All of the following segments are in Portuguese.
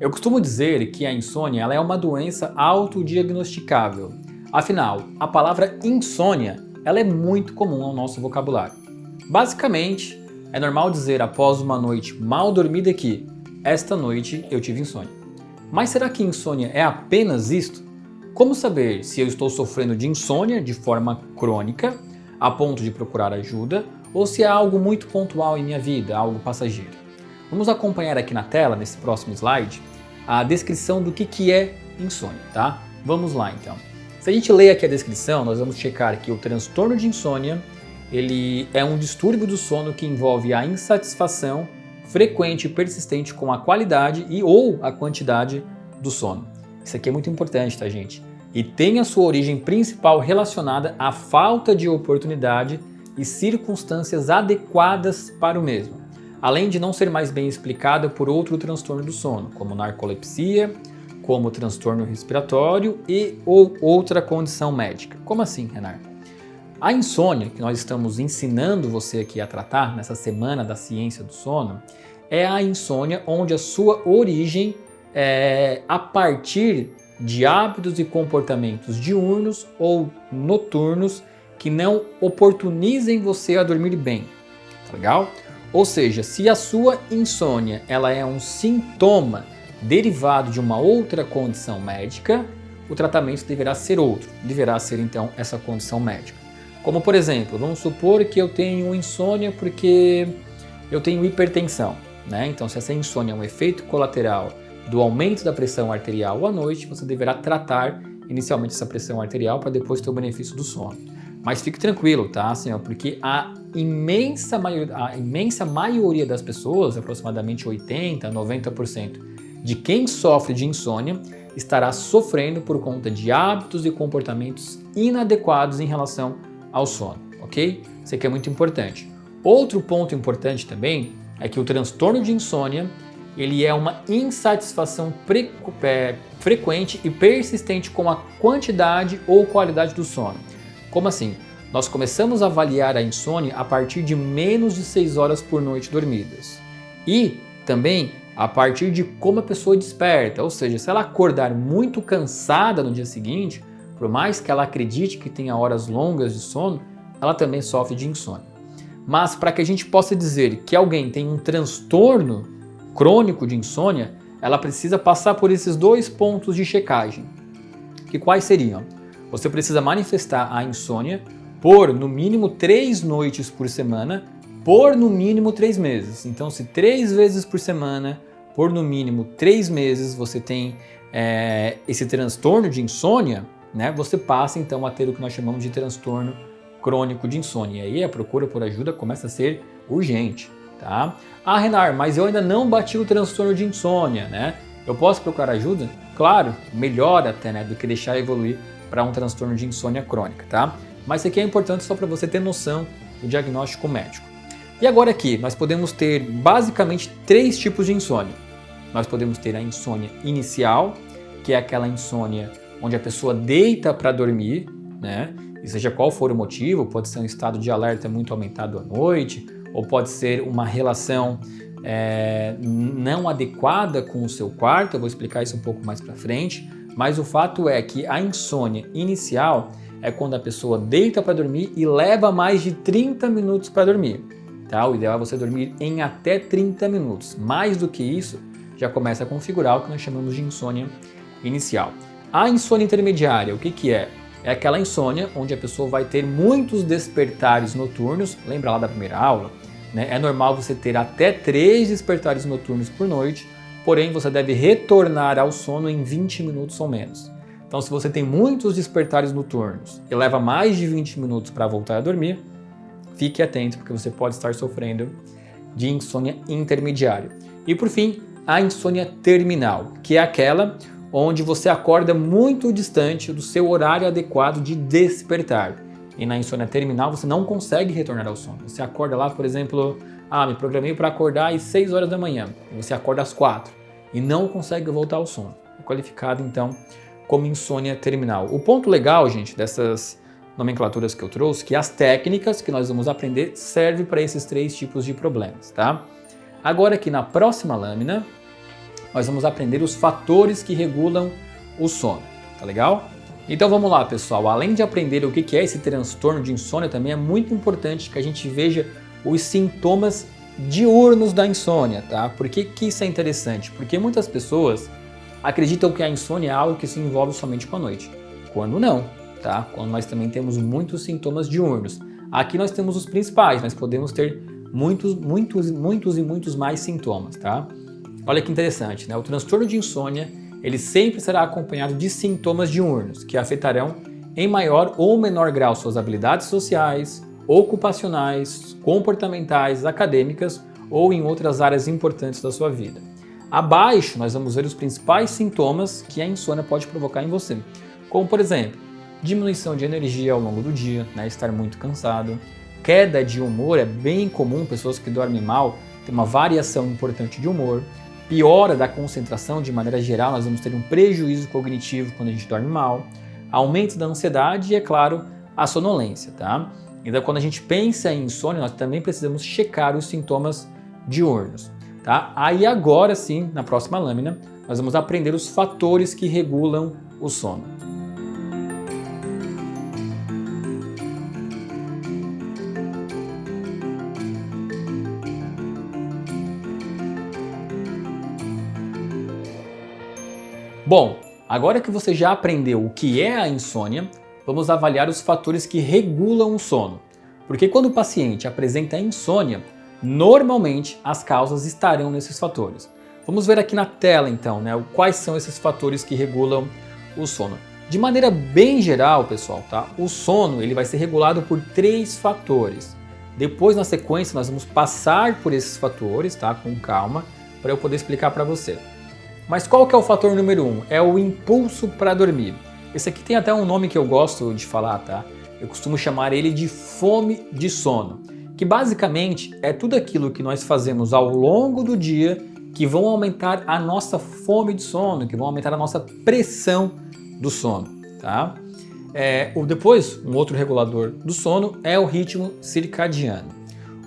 Eu costumo dizer que a insônia ela é uma doença autodiagnosticável. Afinal, a palavra insônia ela é muito comum ao nosso vocabulário. Basicamente, é normal dizer após uma noite mal dormida que esta noite eu tive insônia. Mas será que insônia é apenas isto? Como saber se eu estou sofrendo de insônia de forma crônica, a ponto de procurar ajuda, ou se é algo muito pontual em minha vida, algo passageiro? Vamos acompanhar aqui na tela, nesse próximo slide, a descrição do que é insônia, tá? Vamos lá então. Se a gente ler aqui a descrição, nós vamos checar que o transtorno de insônia ele é um distúrbio do sono que envolve a insatisfação frequente e persistente com a qualidade e ou a quantidade do sono. Isso aqui é muito importante, tá, gente? E tem a sua origem principal relacionada à falta de oportunidade e circunstâncias adequadas para o mesmo, além de não ser mais bem explicada por outro transtorno do sono, como narcolepsia, como transtorno respiratório e ou outra condição médica. Como assim, Renato? A insônia, que nós estamos ensinando você aqui a tratar nessa semana da ciência do sono, é a insônia onde a sua origem é a partir de hábitos e comportamentos diurnos ou noturnos que não oportunizem você a dormir bem, tá legal? Ou seja, se a sua insônia ela é um sintoma derivado de uma outra condição médica, o tratamento deverá ser outro, deverá ser então essa condição médica. Como por exemplo, vamos supor que eu tenho insônia porque eu tenho hipertensão, né? Então se essa insônia é um efeito colateral do aumento da pressão arterial à noite, você deverá tratar inicialmente essa pressão arterial para depois ter o benefício do sono. Mas fique tranquilo, tá? Assim, porque a imensa maioria das pessoas, aproximadamente 80%, 90%, de quem sofre de insônia, estará sofrendo por conta de hábitos e comportamentos inadequados em relação ao sono, ok? Isso aqui é muito importante. Outro ponto importante também é que o transtorno de insônia ele é uma insatisfação frequente e persistente com a quantidade ou qualidade do sono. Como assim? Nós começamos a avaliar a insônia a partir de menos de 6 horas por noite dormidas. E também a partir de como a pessoa desperta, ou seja, se ela acordar muito cansada no dia seguinte, por mais que ela acredite que tenha horas longas de sono, ela também sofre de insônia. Mas para que a gente possa dizer que alguém tem um transtorno crônico de insônia, ela precisa passar por esses dois pontos de checagem. Que quais seriam? Você precisa manifestar a insônia por no mínimo 3 noites por semana, por no mínimo 3 meses. Então, se 3 vezes por semana, por no mínimo 3 meses, você tem esse transtorno de insônia, né, você passa então a ter o que nós chamamos de transtorno crônico de insônia. E aí a procura por ajuda começa a ser urgente, tá? Ah, Renar, mas eu ainda não bati o transtorno de insônia, né? Eu posso procurar ajuda? Claro, melhor até, né, do que deixar evoluir para um transtorno de insônia crônica, tá? Mas isso aqui é importante só para você ter noção do diagnóstico médico. E agora aqui, nós podemos ter basicamente 3 tipos de insônia. Nós podemos ter a insônia inicial, que é aquela insônia onde a pessoa deita para dormir, né? E seja qual for o motivo, pode ser um estado de alerta muito aumentado à noite, ou pode ser uma relação não adequada com o seu quarto, eu vou explicar isso um pouco mais para frente, mas o fato é que a insônia inicial é quando a pessoa deita para dormir e leva mais de 30 minutos para dormir, tá? O ideal é você dormir em até 30 minutos, mais do que isso já começa a configurar o que nós chamamos de insônia inicial. A insônia intermediária, o que é? É aquela insônia onde a pessoa vai ter muitos despertares noturnos, lembra lá da primeira aula? Né? É normal você ter até 3 despertares noturnos por noite, porém você deve retornar ao sono em 20 minutos ou menos. Então se você tem muitos despertares noturnos e leva mais de 20 minutos para voltar a dormir, fique atento porque você pode estar sofrendo de insônia intermediária. E por fim, a insônia terminal, que é aquela onde você acorda muito distante do seu horário adequado de despertar. E na insônia terminal você não consegue retornar ao sono. Você acorda lá, por exemplo, me programei para acordar às 6 horas da manhã. E você acorda às 4 e não consegue voltar ao sono. É qualificado então como insônia terminal. O ponto legal, gente, dessas nomenclaturas que eu trouxe, que as técnicas que nós vamos aprender servem para esses 3 tipos de problemas, tá? Agora aqui na próxima lâmina, nós vamos aprender os fatores que regulam o sono, tá legal? Então vamos lá, pessoal, além de aprender o que é esse transtorno de insônia, também é muito importante que a gente veja os sintomas diurnos da insônia, tá? Por que isso é interessante? Porque muitas pessoas acreditam que a insônia é algo que se envolve somente com a noite, quando não, tá? Quando nós também temos muitos sintomas diurnos. Aqui nós temos os principais, mas podemos ter muitos mais sintomas, tá? Olha que interessante, né? O transtorno de insônia, ele sempre será acompanhado de sintomas diurnos, que afetarão em maior ou menor grau suas habilidades sociais, ocupacionais, comportamentais, acadêmicas ou em outras áreas importantes da sua vida. Abaixo, nós vamos ver os principais sintomas que a insônia pode provocar em você, como, por exemplo, diminuição de energia ao longo do dia, né? Estar muito cansado, queda de humor, é bem comum, pessoas que dormem mal têm uma variação importante de humor, piora da concentração de maneira geral, nós vamos ter um prejuízo cognitivo quando a gente dorme mal, aumento da ansiedade e, é claro, a sonolência, tá? Então, quando a gente pensa em insônia, nós também precisamos checar os sintomas diurnos, tá? Aí agora sim, na próxima lâmina, nós vamos aprender os fatores que regulam o sono. Bom, agora que você já aprendeu o que é a insônia, vamos avaliar os fatores que regulam o sono. Porque quando o paciente apresenta insônia, normalmente as causas estarão nesses fatores. Vamos ver aqui na tela então, né, quais são esses fatores que regulam o sono. De maneira bem geral, pessoal, tá? O sono ele vai ser regulado por 3 fatores. Depois, na sequência, nós vamos passar por esses fatores, tá? Com calma, para eu poder explicar para você. Mas qual que é o fator número 1? É o impulso para dormir. Esse aqui tem até um nome que eu gosto de falar, tá? Eu costumo chamar ele de fome de sono, que basicamente é tudo aquilo que nós fazemos ao longo do dia que vão aumentar a nossa fome de sono, que vão aumentar a nossa pressão do sono, tá? Depois, um outro regulador do sono é o ritmo circadiano.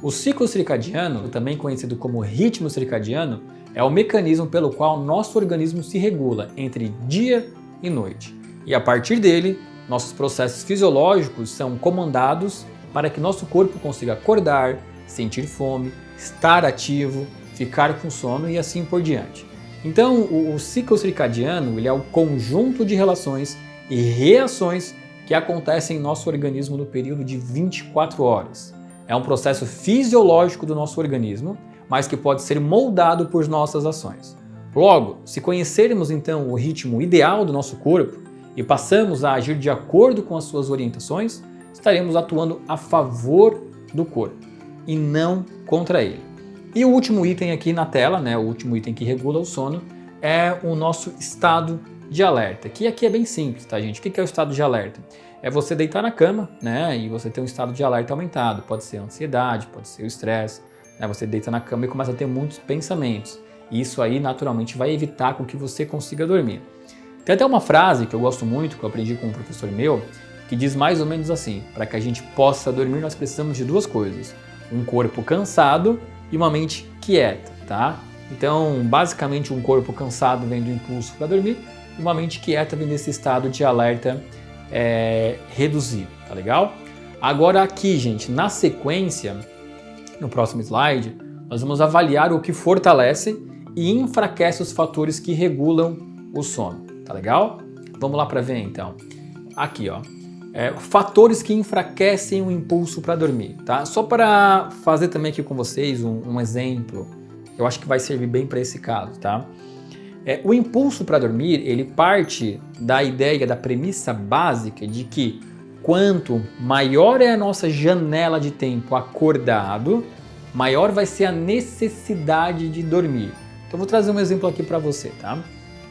O ciclo circadiano, também conhecido como ritmo circadiano, é o mecanismo pelo qual nosso organismo se regula entre dia e noite. E a partir dele, nossos processos fisiológicos são comandados para que nosso corpo consiga acordar, sentir fome, estar ativo, ficar com sono e assim por diante. Então, o ciclo circadiano ele é o conjunto de relações e reações que acontecem em nosso organismo no período de 24 horas. É um processo fisiológico do nosso organismo, mas que pode ser moldado por nossas ações. Logo, se conhecermos então o ritmo ideal do nosso corpo e passamos a agir de acordo com as suas orientações, estaremos atuando a favor do corpo e não contra ele. E o último item aqui na tela, né, o último item que regula o sono, é o nosso estado de alerta, que aqui é bem simples, tá, gente? O que é o estado de alerta? É você deitar na cama, né, e você ter um estado de alerta aumentado. Pode ser a ansiedade, pode ser o estresse, né? Você deita na cama e começa a ter muitos pensamentos. E isso aí, naturalmente, vai evitar com que você consiga dormir. Tem até uma frase que eu gosto muito, que eu aprendi com um professor meu, que diz mais ou menos assim: para que a gente possa dormir, nós precisamos de 2 coisas. Um corpo cansado e uma mente quieta, tá? Então, basicamente, um corpo cansado vem do impulso para dormir e uma mente quieta vem desse estado de alerta reduzido, tá legal? Agora aqui, gente, na sequência, no próximo slide, nós vamos avaliar o que fortalece e enfraquece os fatores que regulam o sono, tá legal? Vamos lá para ver então. Aqui, ó, fatores que enfraquecem o impulso para dormir, tá? Só para fazer também aqui com vocês um exemplo, eu acho que vai servir bem para esse caso, tá? O impulso para dormir, ele parte da ideia, da premissa básica de que quanto maior é a nossa janela de tempo acordado, maior vai ser a necessidade de dormir. Então vou trazer um exemplo aqui para você, tá?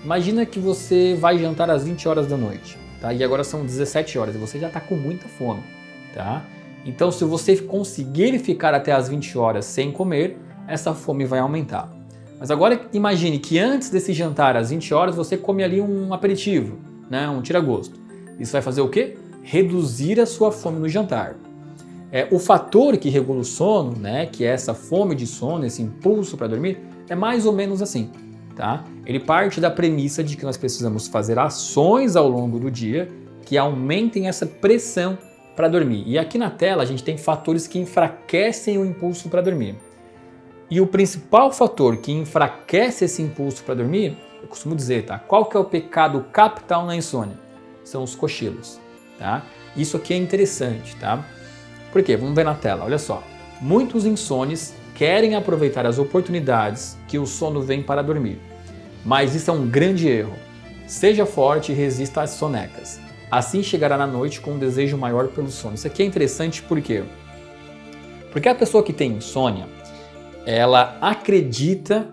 Imagina que você vai jantar às 20 horas da noite, tá? E agora são 17 horas e você já está com muita fome, tá? Então se você conseguir ficar até às 20 horas sem comer, essa fome vai aumentar. Mas agora imagine que antes desse jantar às 20 horas você come ali um aperitivo, né? Um tira-gosto. Isso vai fazer o quê? Reduzir a sua fome no jantar. O fator que regula o sono, né, que é essa fome de sono, esse impulso para dormir, é mais ou menos assim. tá? Ele parte da premissa de que nós precisamos fazer ações ao longo do dia que aumentem essa pressão para dormir. E aqui na tela a gente tem fatores que enfraquecem o impulso para dormir. E o principal fator que enfraquece esse impulso para dormir, eu costumo dizer, tá? Qual que é o pecado capital na insônia? São os cochilos, tá? Isso aqui é interessante, tá? Por quê? Vamos ver na tela, olha só. Muitos insones querem aproveitar as oportunidades que o sono vem para dormir. Mas isso é um grande erro. Seja forte e resista às sonecas. Assim chegará na noite com um desejo maior pelo sono. Isso aqui é interessante por quê? Porque a pessoa que tem insônia, ela acredita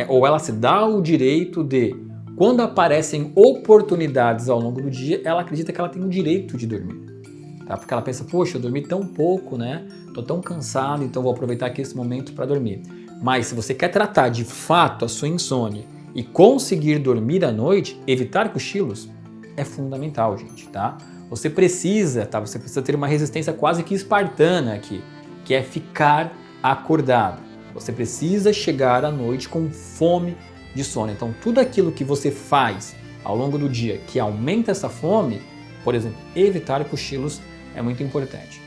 ou ela se dá o direito de, quando aparecem oportunidades ao longo do dia, ela acredita que ela tem o direito de dormir. Tá? Porque ela pensa, poxa, eu dormi tão pouco, né? Tô tão cansado, então vou aproveitar aqui esse momento para dormir. Mas se você quer tratar de fato a sua insônia e conseguir dormir à noite, evitar cochilos é fundamental, gente, tá? Você precisa ter uma resistência quase que espartana aqui, que é ficar acordado. Você precisa chegar à noite com fome de sono. Então, tudo aquilo que você faz ao longo do dia que aumenta essa fome, por exemplo, evitar cochilos é muito importante.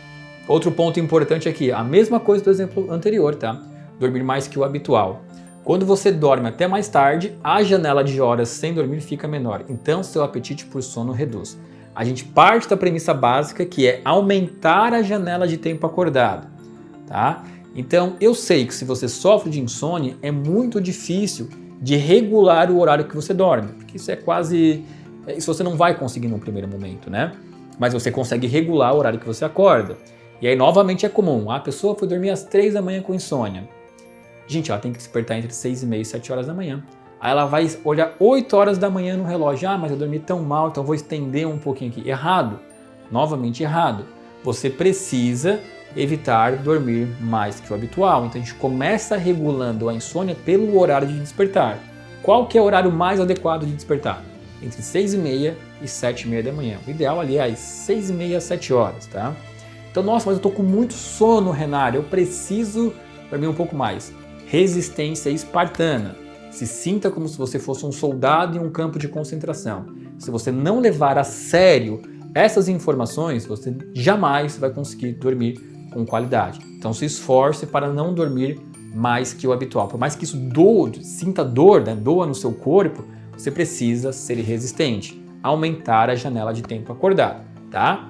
Outro ponto importante aqui, a mesma coisa do exemplo anterior, tá? Dormir mais que o habitual. Quando você dorme até mais tarde, a janela de horas sem dormir fica menor, então seu apetite por sono reduz. A gente parte da premissa básica que é aumentar a janela de tempo acordado, tá? Então eu sei que se você sofre de insônia, é muito difícil de regular o horário que você dorme, porque isso você não vai conseguir num primeiro momento, né? Mas você consegue regular o horário que você acorda. E aí novamente é comum, a pessoa foi dormir às 3 da manhã com insônia. Gente, ela tem que despertar entre 6h30 e 7 horas da manhã. Aí ela vai olhar 8 horas da manhã no relógio. Ah, mas eu dormi tão mal, então vou estender um pouquinho aqui. Errado. Novamente errado. Você precisa evitar dormir mais que o habitual. Então a gente começa regulando a insônia pelo horário de despertar. Qual que é o horário mais adequado de despertar? Entre 6h30 e 7h30 da manhã. O ideal ali é às 6h30 às 7 horas, tá? Então, nossa, mas eu tô com muito sono, Renário. Eu preciso dormir um pouco mais. Resistência espartana. Se sinta como se você fosse um soldado em um campo de concentração. Se você não levar a sério essas informações, você jamais vai conseguir dormir com qualidade. Então se esforce para não dormir mais que o habitual. Por mais que isso sinta dor, né, doa no seu corpo, você precisa ser resistente. Aumentar a janela de tempo acordado, tá?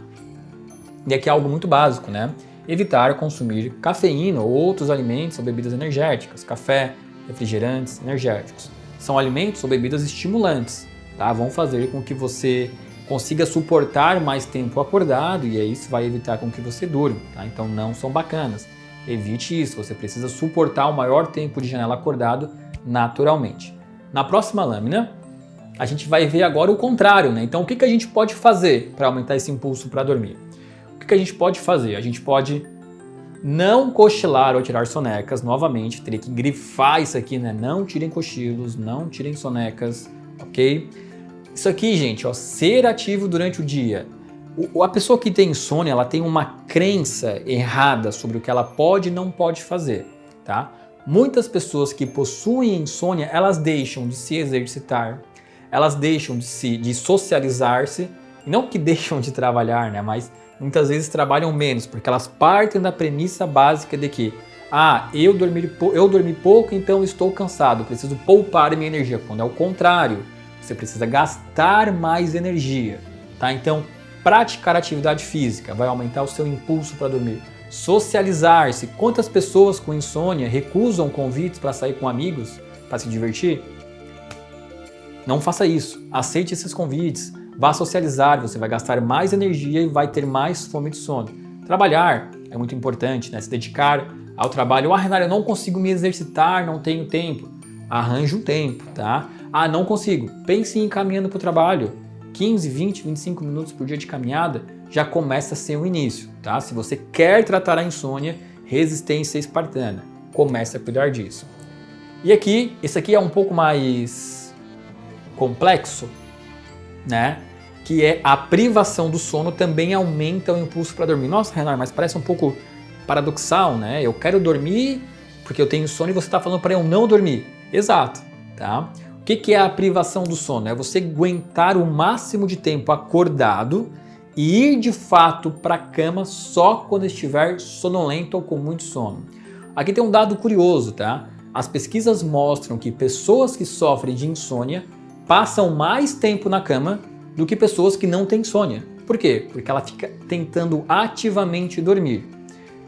E aqui é algo muito básico, né? Evitar consumir cafeína ou outros alimentos ou bebidas energéticas, café, refrigerantes, energéticos. São alimentos ou bebidas estimulantes, tá? Vão fazer com que você consiga suportar mais tempo acordado e aí isso vai evitar com que você durma, tá? Então não são bacanas. Evite isso, você precisa suportar o maior tempo de janela acordado naturalmente. Na próxima lâmina, a gente vai ver agora o contrário, né? Então o que a gente pode fazer para aumentar esse impulso para dormir? O que a gente pode fazer? A gente pode não cochilar ou tirar sonecas, novamente, teria que grifar isso aqui, né? Não tirem cochilos, não tirem sonecas, ok? Isso aqui, gente, ó, ser ativo durante o dia. A pessoa que tem insônia, ela tem uma crença errada sobre o que ela pode e não pode fazer, tá? Muitas pessoas que possuem insônia, elas deixam de se exercitar, elas deixam de socializar-se, não que deixam de trabalhar, né? Mas muitas vezes trabalham menos, porque elas partem da premissa básica de que eu dormi pouco, então estou cansado, preciso poupar minha energia, quando é o contrário, você precisa gastar mais energia, tá? Então, praticar atividade física vai aumentar o seu impulso para dormir. Socializar-se, quantas pessoas com insônia recusam convites para sair com amigos, para se divertir? Não faça isso, aceite esses convites. Vá socializar, você vai gastar mais energia e vai ter mais fome de sono. Trabalhar é muito importante, né? Se dedicar ao trabalho. Renário, eu não consigo me exercitar, não tenho tempo. Arranje um tempo, tá? Não consigo. Pense em ir caminhando para o trabalho. 15, 20, 25 minutos por dia de caminhada já começa a ser um início, tá? Se você quer tratar a insônia, resistência espartana, comece a cuidar disso. E aqui, esse aqui é um pouco mais complexo, né? Que é a privação do sono também aumenta o impulso para dormir. Nossa, Renan, mas parece um pouco paradoxal, né? Eu quero dormir porque eu tenho sono e você está falando para eu não dormir. Exato. tá? O que é a privação do sono? É você aguentar o máximo de tempo acordado e ir de fato para a cama só quando estiver sonolento ou com muito sono. Aqui tem um dado curioso, tá? As pesquisas mostram que pessoas que sofrem de insônia passam mais tempo na cama do que pessoas que não têm insônia. Por quê? Porque ela fica tentando ativamente dormir,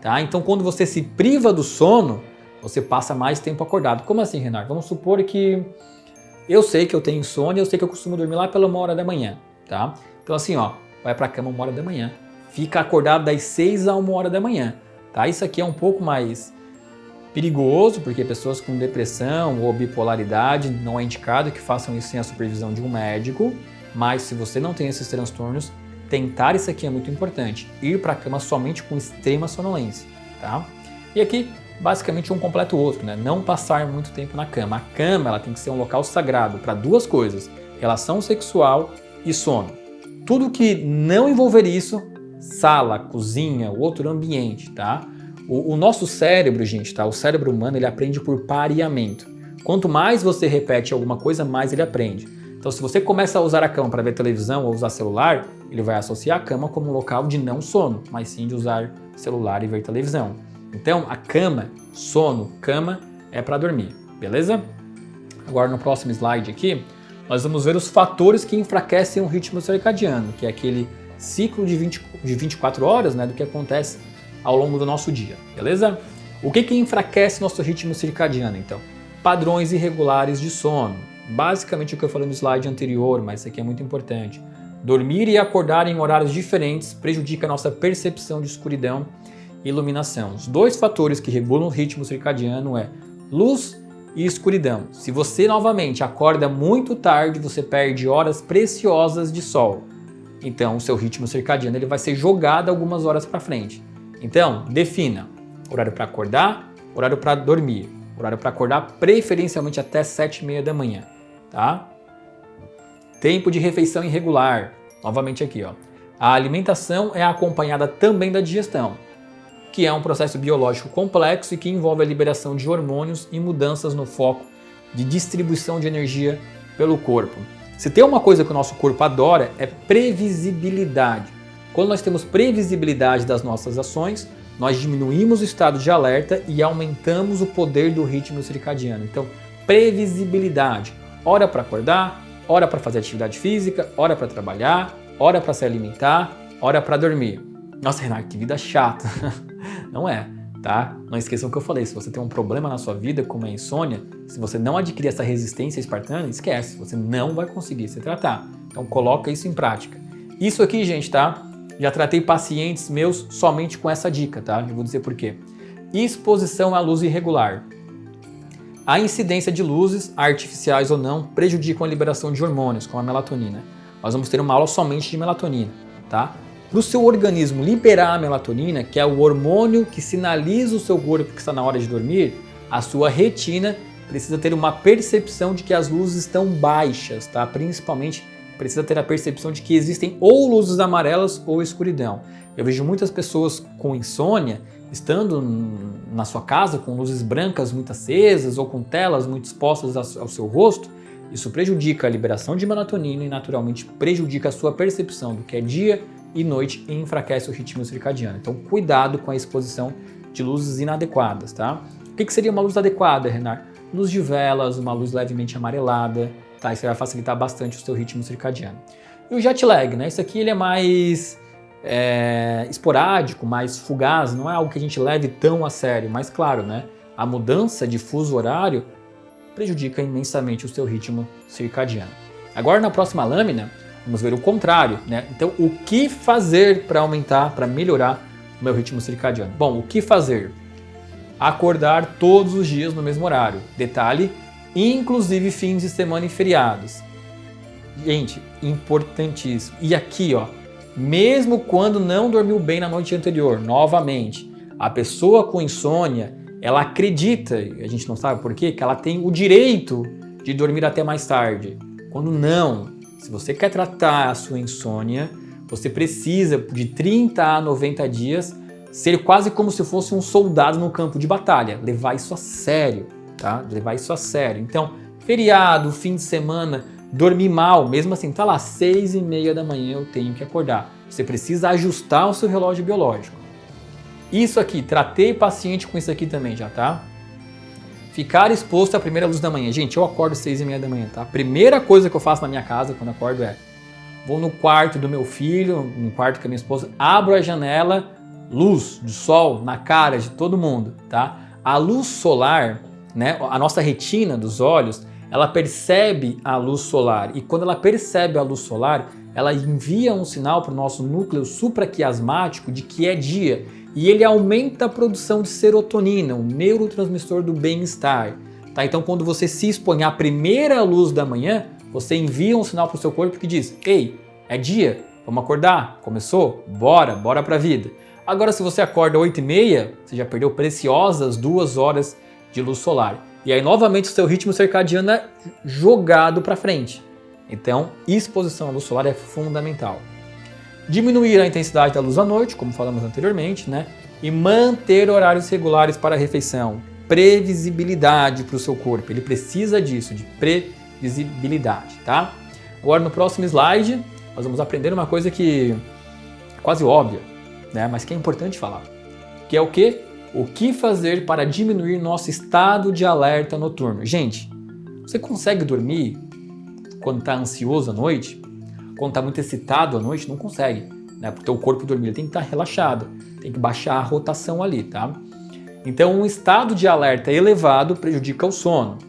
tá? Então, quando você se priva do sono, você passa mais tempo acordado. Como assim, Renato? Vamos supor que eu sei que eu tenho insônia, eu sei que eu costumo dormir lá pela 1h da manhã, tá? Então assim, ó, vai pra cama 1h da manhã, fica acordado das 6 a 1h da manhã, tá? Isso aqui é um pouco mais perigoso, porque pessoas com depressão ou bipolaridade não é indicado que façam isso sem a supervisão de um médico, mas se você não tem esses transtornos, tentar isso aqui é muito importante, ir pra cama somente com extrema sonolência, tá? E aqui, basicamente um completa o outro, né? Não passar muito tempo na cama. A cama ela tem que ser um local sagrado para duas coisas: relação sexual e sono. Tudo que não envolver isso, sala, cozinha, outro ambiente, tá? O nosso cérebro, gente, tá? O cérebro humano ele aprende por pareamento. Quanto mais você repete alguma coisa, mais ele aprende. Então, se você começa a usar a cama para ver televisão ou usar celular, ele vai associar a cama como um local de não sono, mas sim de usar celular e ver televisão. Então, a cama, sono, cama é para dormir, beleza? Agora no próximo slide aqui, nós vamos ver os fatores que enfraquecem o ritmo circadiano, que é aquele ciclo de 24 horas, né, do que acontece ao longo do nosso dia, beleza? O que enfraquece nosso ritmo circadiano, então? Padrões irregulares de sono. Basicamente o que eu falei no slide anterior, mas isso aqui é muito importante. Dormir e acordar em horários diferentes prejudica a nossa percepção de escuridão e iluminação. Os dois fatores que regulam o ritmo circadiano é luz e escuridão. Se você novamente acorda muito tarde, você perde horas preciosas de sol. Então, o seu ritmo circadiano ele vai ser jogado algumas horas para frente. Então, defina horário para acordar, horário para dormir. Horário para acordar preferencialmente até 7h30 da manhã, tá? Tempo de refeição irregular. Novamente aqui, ó. A alimentação é acompanhada também da digestão, que é um processo biológico complexo e que envolve a liberação de hormônios e mudanças no foco de distribuição de energia pelo corpo. Se tem uma coisa que o nosso corpo adora é previsibilidade. Quando nós temos previsibilidade das nossas ações, nós diminuímos o estado de alerta e aumentamos o poder do ritmo circadiano. Então, previsibilidade. Hora para acordar, hora para fazer atividade física, hora para trabalhar, hora para se alimentar, hora para dormir. Nossa, Renato, que vida chata. Não é, tá? Não esqueçam o que eu falei. Se você tem um problema na sua vida, como a insônia, se você não adquirir essa resistência espartana, esquece. Você não vai conseguir se tratar. Então, coloca isso em prática. Isso aqui, gente, tá? Já tratei pacientes meus somente com essa dica, tá? Eu vou dizer por quê. Exposição à luz irregular. A incidência de luzes, artificiais ou não, prejudicam a liberação de hormônios, como a melatonina. Nós vamos ter uma aula somente de melatonina, tá? Para o seu organismo liberar a melatonina, que é o hormônio que sinaliza o seu corpo que está na hora de dormir, a sua retina precisa ter uma percepção de que as luzes estão baixas, tá? Principalmente precisa ter a percepção de que existem ou luzes amarelas ou escuridão. Eu vejo muitas pessoas com insônia estando na sua casa com luzes brancas muito acesas ou com telas muito expostas ao seu rosto. Isso prejudica a liberação de melatonina e naturalmente prejudica a sua percepção do que é dia e noite e enfraquece o ritmo circadiano. Então cuidado com a exposição de luzes inadequadas, tá? O que seria uma luz adequada, Renato? Luz de velas, uma luz levemente amarelada, tá? Isso vai facilitar bastante o seu ritmo circadiano. E o jet lag, né? Isso aqui ele é mais esporádico, mais fugaz, não é algo que a gente leve tão a sério, mas claro, né? A mudança de fuso horário prejudica imensamente o seu ritmo circadiano. Agora na próxima lâmina, vamos ver o contrário, né? Então, o que fazer para aumentar, para melhorar o meu ritmo circadiano? Bom, o que fazer? Acordar todos os dias no mesmo horário. Detalhe, inclusive fins de semana e feriados. Gente, importantíssimo. E aqui, ó, mesmo quando não dormiu bem na noite anterior, novamente, a pessoa com insônia, ela acredita, a gente não sabe por quê, que ela tem o direito de dormir até mais tarde. Quando não, se você quer tratar a sua insônia, você precisa de 30 a 90 dias ser quase como se fosse um soldado no campo de batalha, levar isso a sério, tá? Levar isso a sério. Então, feriado, fim de semana, dormir mal, mesmo assim, tá lá 6h30 da manhã eu tenho que acordar. Você precisa ajustar o seu relógio biológico. Isso aqui, tratei paciente com isso aqui também já, tá? Ficar exposto à primeira luz da manhã. Gente, eu acordo 6h30 da manhã, tá? A primeira coisa que eu faço na minha casa quando acordo é vou no quarto do meu filho, no quarto com a minha esposa, abro a janela, luz de sol na cara de todo mundo, tá? A luz solar, né, a nossa retina dos olhos, ela percebe a luz solar e quando ela percebe a luz solar, ela envia um sinal para o nosso núcleo supraquiasmático de que é dia e ele aumenta a produção de serotonina, um neurotransmissor do bem-estar. Tá? Então, quando você se expõe à primeira luz da manhã, você envia um sinal para o seu corpo que diz: ei, é dia, vamos acordar, começou, bora para a vida. Agora, se você acorda 8h30, você já perdeu preciosas 2 horas de luz solar. E aí, novamente, o seu ritmo circadiano é jogado para frente. Então, exposição à luz solar é fundamental. Diminuir a intensidade da luz à noite, como falamos anteriormente, né? E manter horários regulares para a refeição. Previsibilidade para o seu corpo. Ele precisa disso, de previsibilidade, tá? Agora, no próximo slide, nós vamos aprender uma coisa que é quase óbvia, né? Mas que é importante falar. Que é o quê? O que fazer para diminuir nosso estado de alerta noturno? Gente, você consegue dormir quando está ansioso à noite? Quando está muito excitado à noite? Não consegue, né? Porque o corpo dormir ele tem que estar relaxado, tem que baixar a rotação ali, tá? Então, um estado de alerta elevado prejudica o sono.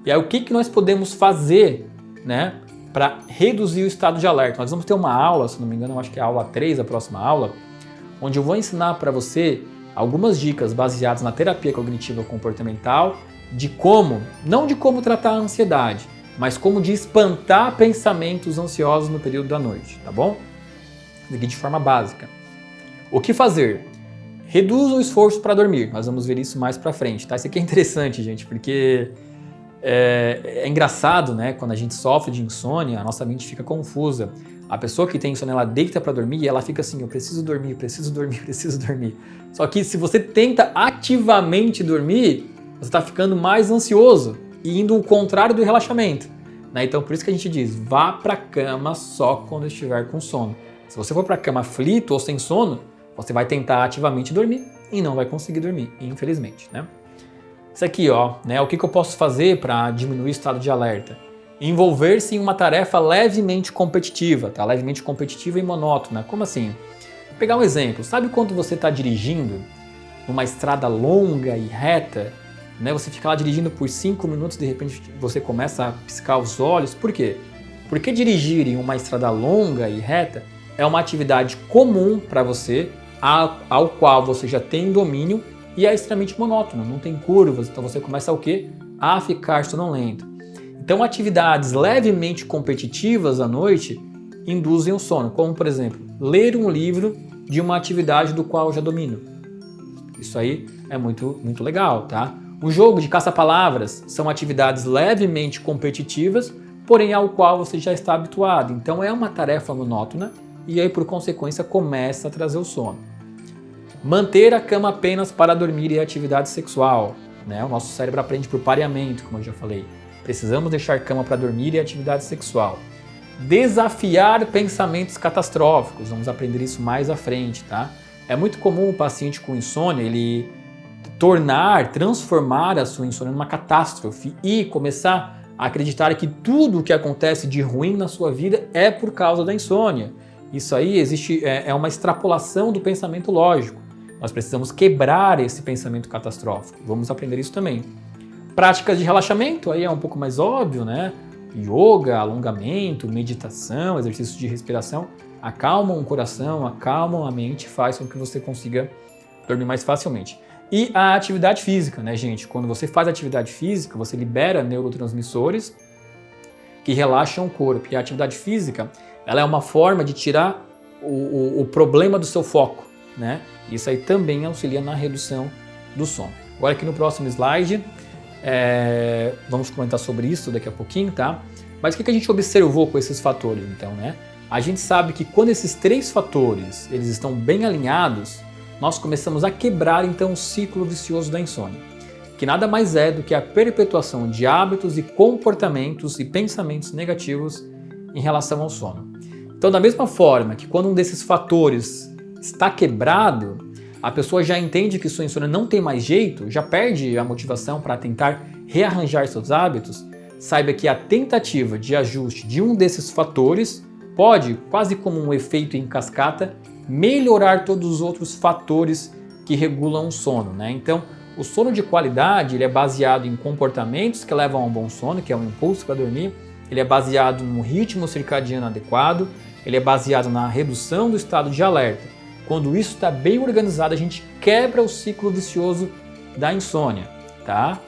E aí, o que nós podemos fazer, né, para reduzir o estado de alerta? Nós vamos ter uma aula, se não me engano, eu acho que é a aula 3, a próxima aula, onde eu vou ensinar para você algumas dicas baseadas na terapia cognitiva comportamental de como, não de como tratar a ansiedade, mas como de espantar pensamentos ansiosos no período da noite, tá bom? Aqui de forma básica. O que fazer? Reduza o esforço para dormir. Nós vamos ver isso mais para frente, tá? Isso aqui é interessante, gente, porque é engraçado, né? Quando a gente sofre de insônia, a nossa mente fica confusa. A pessoa que tem insônia, ela deita para dormir e ela fica assim, eu preciso dormir, preciso dormir, preciso dormir. Só que se você tenta ativamente dormir, você está ficando mais ansioso e indo ao contrário do relaxamento. Né? Então, por isso que a gente diz, vá para a cama só quando estiver com sono. Se você for para a cama aflito ou sem sono, você vai tentar ativamente dormir e não vai conseguir dormir, infelizmente. Né? Isso aqui, ó, né? O que eu posso fazer para diminuir o estado de alerta? Envolver-se em uma tarefa levemente competitiva, tá? Levemente competitiva e monótona. Como assim? Vou pegar um exemplo. Sabe quando você está dirigindo numa estrada longa e reta, né? Você fica lá dirigindo por 5 minutos, de repente você começa a piscar os olhos. Por quê? Porque dirigir em uma estrada longa e reta é uma atividade comum para você, ao qual você já tem domínio e é extremamente monótono, não tem curvas, então você começa o quê? A ficar sonolento. Então, atividades levemente competitivas à noite induzem o sono, como, por exemplo, ler um livro de uma atividade do qual eu já domino. Isso aí é muito, muito legal, tá? Um jogo de caça-palavras são atividades levemente competitivas, porém ao qual você já está habituado. Então, é uma tarefa monótona e aí, por consequência, começa a trazer o sono. Manter a cama apenas para dormir e atividade sexual. Né? O nosso cérebro aprende por pareamento, como eu já falei. Precisamos deixar cama para dormir e atividade sexual. Desafiar pensamentos catastróficos. Vamos aprender isso mais à frente, tá? É muito comum o paciente com insônia, ele transformar a sua insônia numa catástrofe e começar a acreditar que tudo o que acontece de ruim na sua vida é por causa da insônia. Isso aí é uma extrapolação do pensamento lógico. Nós precisamos quebrar esse pensamento catastrófico. Vamos aprender isso também. Práticas de relaxamento, aí é um pouco mais óbvio, né? Yoga, alongamento, meditação, exercícios de respiração, acalmam o coração, acalmam a mente, faz com que você consiga dormir mais facilmente. E a atividade física, né, gente? Quando você faz atividade física, você libera neurotransmissores que relaxam o corpo. E a atividade física, ela é uma forma de tirar o problema do seu foco, né? Isso aí também auxilia na redução do sono. Agora aqui no próximo slide, vamos comentar sobre isso daqui a pouquinho, tá? Mas o que a gente observou com esses fatores, então, né? A gente sabe que quando esses 3 fatores eles estão bem alinhados, nós começamos a quebrar, então, o ciclo vicioso da insônia. que nada mais é do que a perpetuação de hábitos e comportamentos e pensamentos negativos em relação ao sono. Então, da mesma forma que quando um desses fatores está quebrado, a pessoa já entende que sua insônia não tem mais jeito, já perde a motivação para tentar rearranjar seus hábitos, saiba que a tentativa de ajuste de um desses fatores pode, quase como um efeito em cascata, melhorar todos os outros fatores que regulam o sono, né? Então, o sono de qualidade ele é baseado em comportamentos que levam a um bom sono, que é um impulso para dormir, ele é baseado num ritmo circadiano adequado, ele é baseado na redução do estado de alerta. Quando isso está bem organizado, a gente quebra o ciclo vicioso da insônia, tá?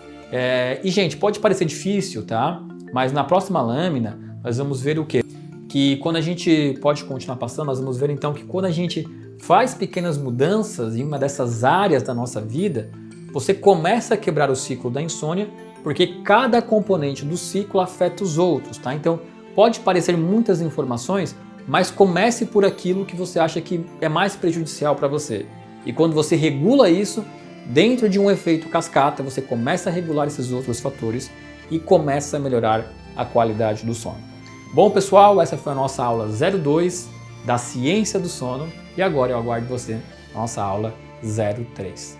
E, gente, pode parecer difícil, tá? Mas na próxima lâmina, nós vamos ver o quê? Que quando a gente pode continuar passando, nós vamos ver então que quando a gente faz pequenas mudanças em uma dessas áreas da nossa vida, você começa a quebrar o ciclo da insônia, porque cada componente do ciclo afeta os outros, tá? Então, pode parecer muitas informações, mas comece por aquilo que você acha que é mais prejudicial para você. E quando você regula isso, dentro de um efeito cascata, você começa a regular esses outros fatores e começa a melhorar a qualidade do sono. Bom, pessoal, essa foi a nossa aula 02 da ciência do sono e agora eu aguardo você na nossa aula 03.